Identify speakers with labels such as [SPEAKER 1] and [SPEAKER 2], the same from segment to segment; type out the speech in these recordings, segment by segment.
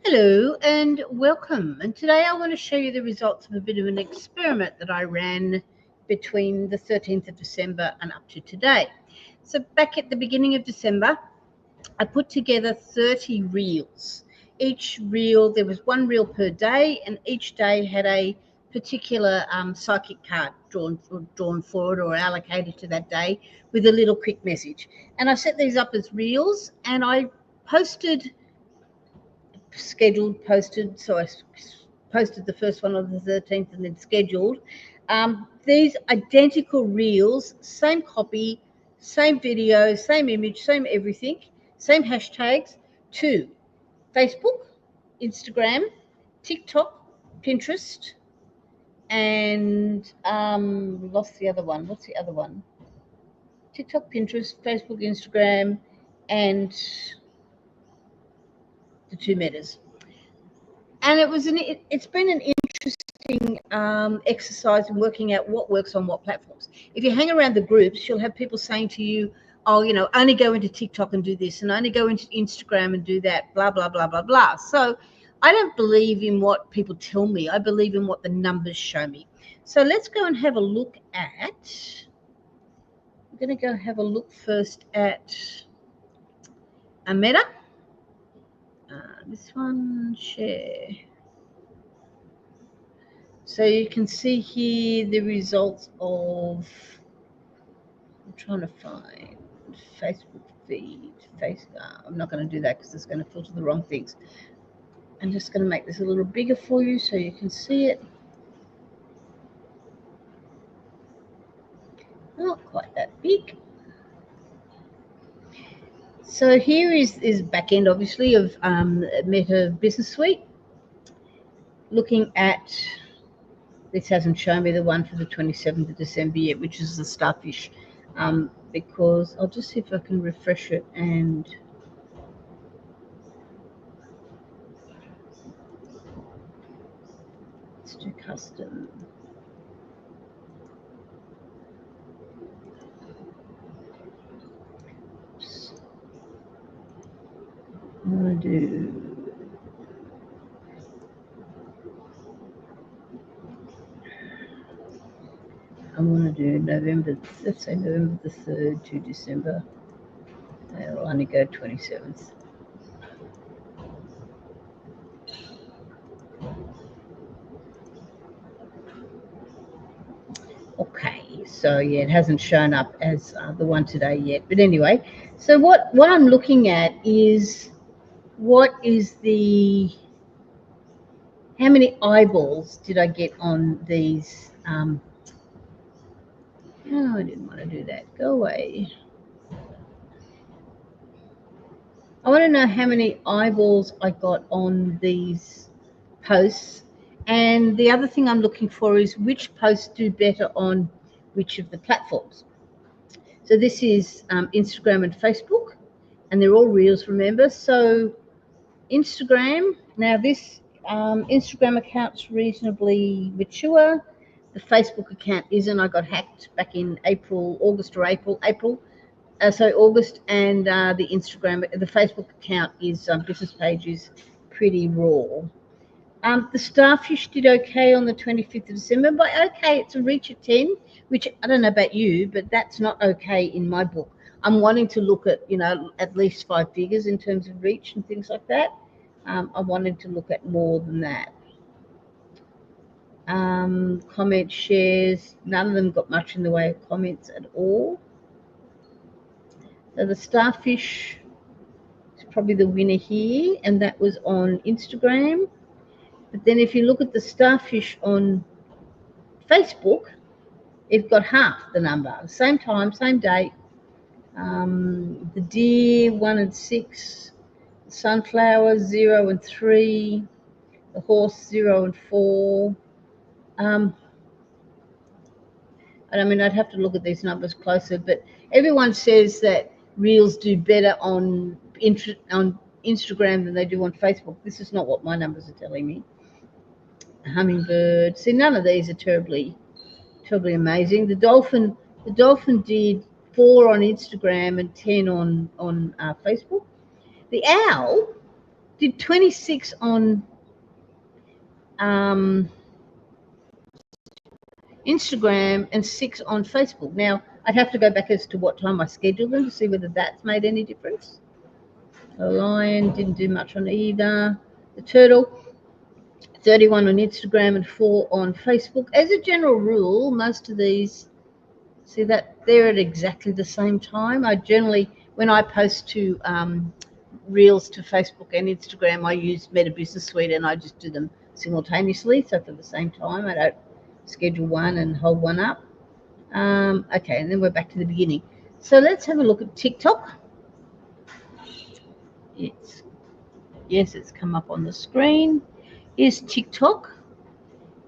[SPEAKER 1] Hello and welcome, and today I want to show you the results of a bit of an experiment that I ran between the 13th of December and up to today. So back at the beginning of December, I put together 30 reels. Each reel, there was one reel per day, and each day had a particular psychic card drawn for it or allocated to that day with a little quick message. And I set these up as reels, and I posted so I posted the first one on the 13th and then scheduled these identical reels, same copy, same video, same image, same everything, same hashtags, to Facebook, Instagram, TikTok, Pinterest, and lost the other one. What's the other one? TikTok, Pinterest, Facebook, Instagram, and the two metas. And it's been an interesting exercise in working out what works on what platforms. If you hang around the groups, you'll have people saying to you, oh, only go into TikTok and do this, and only go into Instagram and do that, blah, blah, blah, blah, blah. So I don't believe in what people tell me. I believe in what the numbers show me. So let's go and have a look at, I'm going to go have a look first at a meta. This one, share. So you can see here the results of, I'm trying to find Facebook feed. I'm not going to do that because it's going to filter the wrong things. I'm just going to make this a little bigger for you so you can see it. Not quite that big. So here is back end, obviously, of Meta Business Suite. Looking at, this hasn't shown me the one for the 27th of December yet, which is the starfish, because I'll just see if I can refresh it and let's do custom. Oops. I'm going to do, November, let's say November the 3rd to December. I'll only go 27th. Okay, so yeah, it hasn't shown up as the one today yet. But anyway, so what I'm looking at is what is the, how many eyeballs did I get on these? Oh, I didn't want to do that. Go away. I want to know how many eyeballs I got on these posts. And the other thing I'm looking for is which posts do better on which of the platforms. So this is Instagram and Facebook, and they're all reels, remember. So Instagram, now this Instagram account's reasonably mature. The Facebook account isn't. I got hacked back in August, and the Facebook account is business page is pretty raw. The starfish did okay on the 25th of December. By okay, it's a reach of 10, which I don't know about you, but that's not okay in my book. I'm wanting to look at, at least 5 figures in terms of reach and things like that. I'm wanting to look at more than that. Comment shares, none of them got much in the way of comments at all. So the starfish is probably the winner here, and that was on Instagram. But then if you look at the starfish on Facebook, it got half the number. Same time, same date. The deer 1 and 6 The sunflower 0 and 3, the horse 0 and 4. And I mean, I'd have to look at these numbers closer, but everyone says that reels do better on Instagram than they do on Facebook. This is not what my numbers are telling me. Hummingbird. See, none of these are terribly amazing. The dolphin did 4 on Instagram and 10 on Facebook. The owl did 26 on Instagram and 6 on Facebook. Now, I'd have to go back as to what time I scheduled them to see whether that's made any difference. The lion didn't do much on either. The turtle, 31 on Instagram and 4 on Facebook. As a general rule, most of these, see that they're at exactly the same time. I generally, when I post to reels to Facebook and Instagram, I use Meta Business Suite and I just do them simultaneously, so for the same time. I don't schedule one and hold one up. Okay, and then we're back to the beginning. So let's have a look at TikTok. It's come up on the screen. Is TikTok,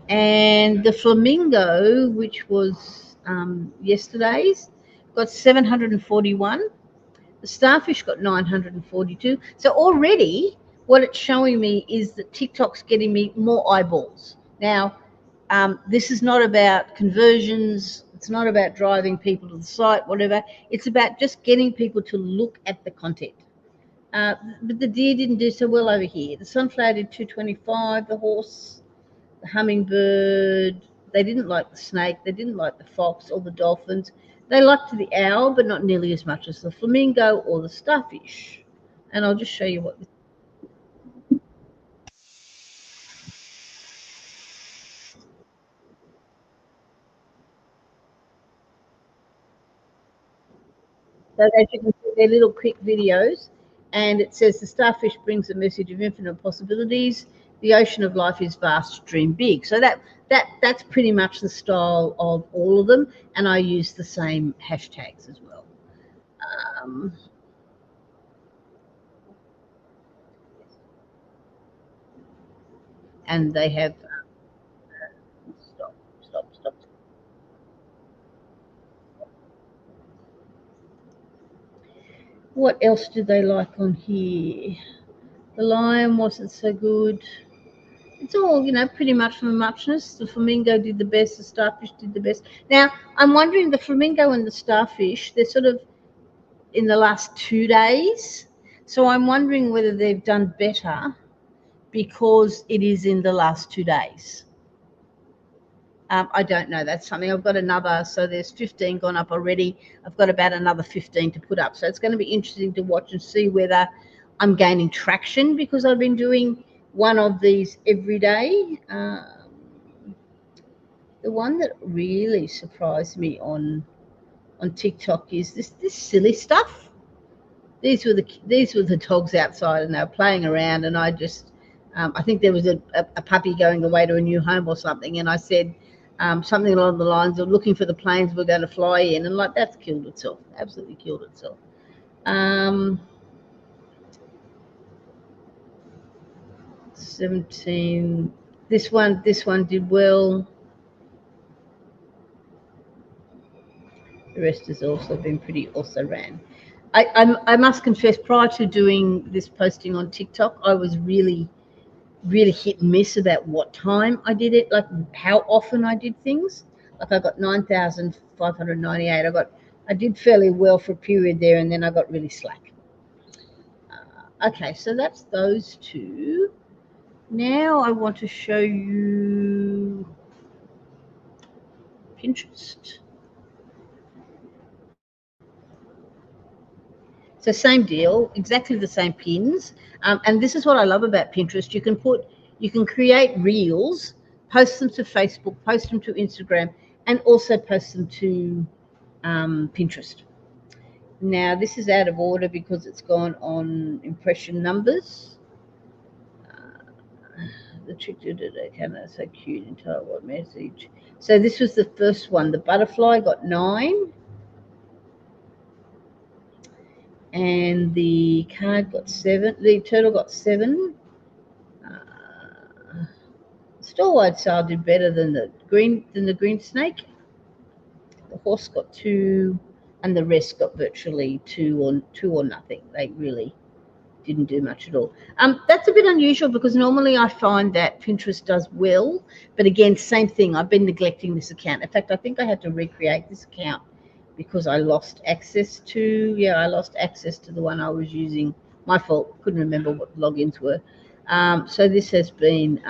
[SPEAKER 1] and the flamingo, which was yesterday's, got 741. The starfish got 942. So already what it's showing me is that TikTok's getting me more eyeballs. Now, this is not about conversions. It's not about driving people to the site, whatever. It's about just getting people to look at the content. But the deer didn't do so well over here. The sunflower did 225, the horse, the hummingbird. They didn't like the snake. They didn't like the fox or the dolphins. They liked the owl, but not nearly as much as the flamingo or the starfish. And I'll just show you what this. So as you can see, they're little quick videos, and it says the starfish brings a message of infinite possibilities. The ocean of life is vast, dream big. So that's pretty much the style of all of them, and I use the same hashtags as well. And they have stop. What else did they like on here? The lion wasn't so good. It's all, pretty much from a muchness. The flamingo did the best, the starfish did the best. Now, I'm wondering, the flamingo and the starfish, they're sort of in the last 2 days. So I'm wondering whether they've done better because it is in the last 2 days. I don't know. That's something. I've got another, so there's 15 gone up already. I've got about another 15 to put up. So it's going to be interesting to watch and see whether I'm gaining traction because I've been doing one of these every day. The one that really surprised me on TikTok is this silly stuff. These were the dogs outside, and they were playing around, and I just I think there was a puppy going away to a new home or something, and I said something along the lines of looking for the planes we're going to fly in, and like that's killed itself, absolutely killed itself. 17. This one did well. The rest has also been pretty also ran. I must confess, prior to doing this posting on TikTok, I was really hit and miss about what time I did it, like how often I did things. Like I got 9,598. I did fairly well for a period there, and then I got really slack. Okay, so that's those two. Now I want to show you Pinterest. So same deal, exactly the same pins. And this is what I love about Pinterest. You can create reels, post them to Facebook, post them to Instagram, and also post them to Pinterest. Now this is out of order because it's gone on impression numbers. The trick to the camera, so cute and tell what message. So this was the first one. The butterfly got 9. and the card got 7. The turtle got 7. Store-wide sale did better than the green snake. The horse got 2, and the rest got virtually 2 or nothing. They really didn't do much at all. That's a bit unusual because normally I find that Pinterest does well, but again, same thing. I've been neglecting this account. In fact, I think I had to recreate this account because I lost access to the one I was using. My fault. Couldn't remember what the logins were. So this has been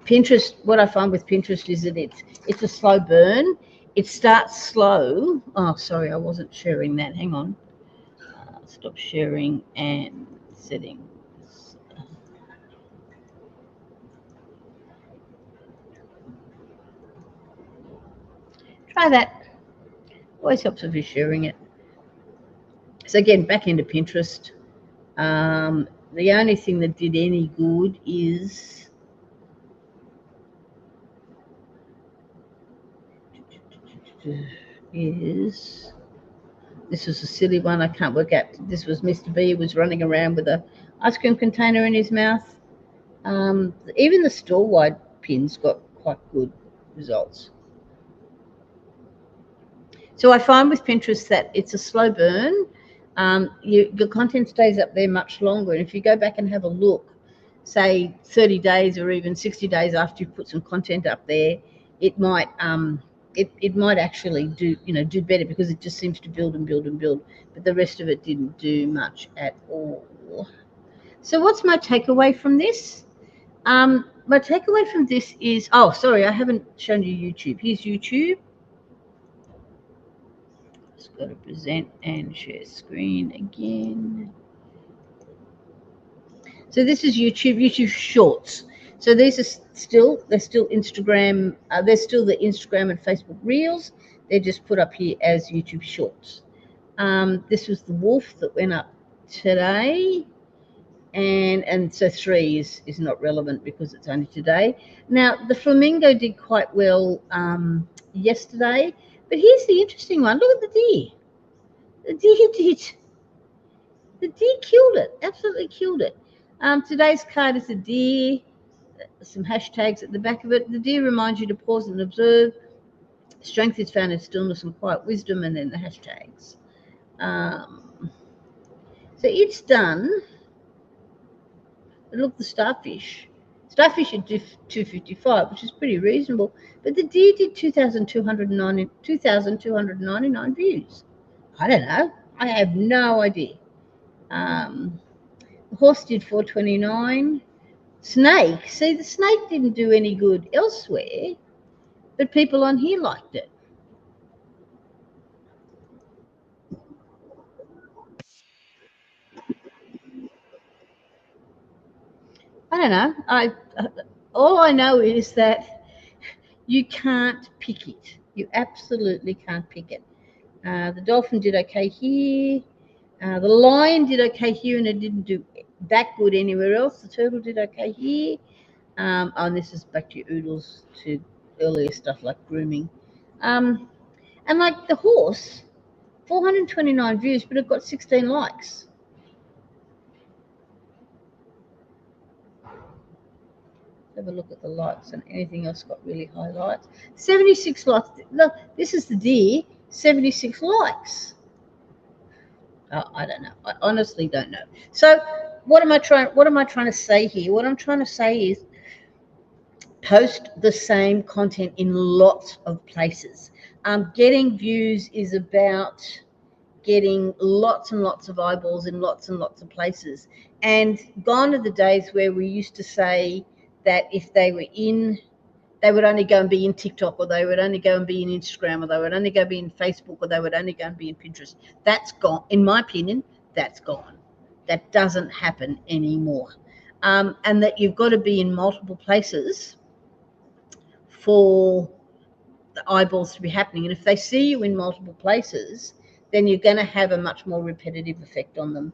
[SPEAKER 1] Pinterest. What I find with Pinterest is that it's a slow burn. It starts slow. Oh, sorry, I wasn't sharing that. Hang on. Stop sharing and settings. Try that. Always helps if you're sharing it. So again, back into Pinterest. The only thing that did any good is this was a silly one. I can't work out. This was Mr. B was running around with a ice cream container in his mouth. Even the store-wide pins got quite good results. So I find with Pinterest that it's a slow burn. Your content stays up there much longer. And if you go back and have a look, say 30 days or even 60 days after you've put some content up there, it might actually do better because it just seems to build and build and build. But the rest of it didn't do much at all. So what's my takeaway from this? My takeaway from this is, oh, sorry, I haven't shown you YouTube. Here's YouTube. Just got to present and share screen again. So this is YouTube Shorts. So these are they're still Instagram. They're still the Instagram and Facebook Reels. They're just put up here as YouTube Shorts. This was the wolf that went up today. And so 3 is not relevant because it's only today. Now, the flamingo did quite well yesterday, but here's the interesting one. Look at the deer. The deer killed it, absolutely killed it. Today's card is a deer, some hashtags at the back of it. The deer reminds you to pause and observe. Strength is found in stillness and quiet wisdom, and then the hashtags. So it's done. Look, the starfish. Starfish at 255, which is pretty reasonable. But the deer did 2,299 views. I don't know. I have no idea. The horse did 429. Snake. See, the snake didn't do any good elsewhere, but people on here liked it. I don't know. All I know is that you can't pick it. You absolutely can't pick it. The dolphin did okay here. The lion did okay here, and it didn't do that good anywhere else. The turtle did okay here. And this is back to your oodles, to earlier stuff like grooming. And like the horse, 429 views, but it got 16 likes. Have a look at the likes, and anything else got really high likes. 76 likes. Look, this is the deer. 76 likes. I don't know. I honestly don't know. So what am I trying to say here? What I'm trying to say is post the same content in lots of places. Getting views is about getting lots and lots of eyeballs in lots and lots of places. And gone are the days where we used to say that if they were in, they would only go and be in TikTok, or they would only go and be in Instagram, or they would only go and be in Facebook, or they would only go and be in Pinterest. That's gone. In my opinion, that's gone. That doesn't happen anymore. And that you've got to be in multiple places for the eyeballs to be happening. And if they see you in multiple places, then you're going to have a much more repetitive effect on them.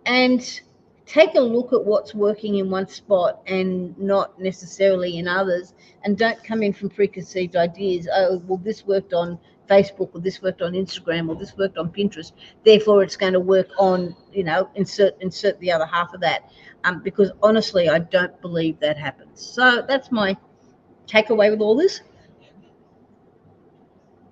[SPEAKER 1] And take a look at what's working in one spot and not necessarily in others, and don't come in from preconceived ideas. Oh, well, this worked on Facebook, or this worked on Instagram, or this worked on Pinterest. Therefore, it's going to work on, insert the other half of that. Because honestly, I don't believe that happens. So that's my takeaway with all this.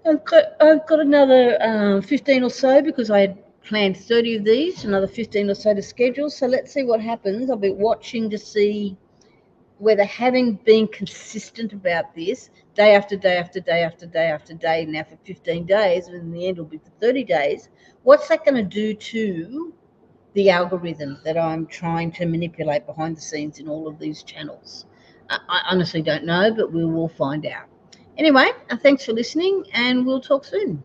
[SPEAKER 1] I've got another 15 or so, because I had planned 30 of these, another 15 or so to schedule. So let's see what happens. I'll be watching to see whether, having been consistent about this day after day after day after day after day now for 15 days, and in the end it'll be for 30 days, what's that going to do to the algorithm that I'm trying to manipulate behind the scenes in all of these channels? I honestly don't know, but we will find out. Anyway, thanks for listening, and we'll talk soon.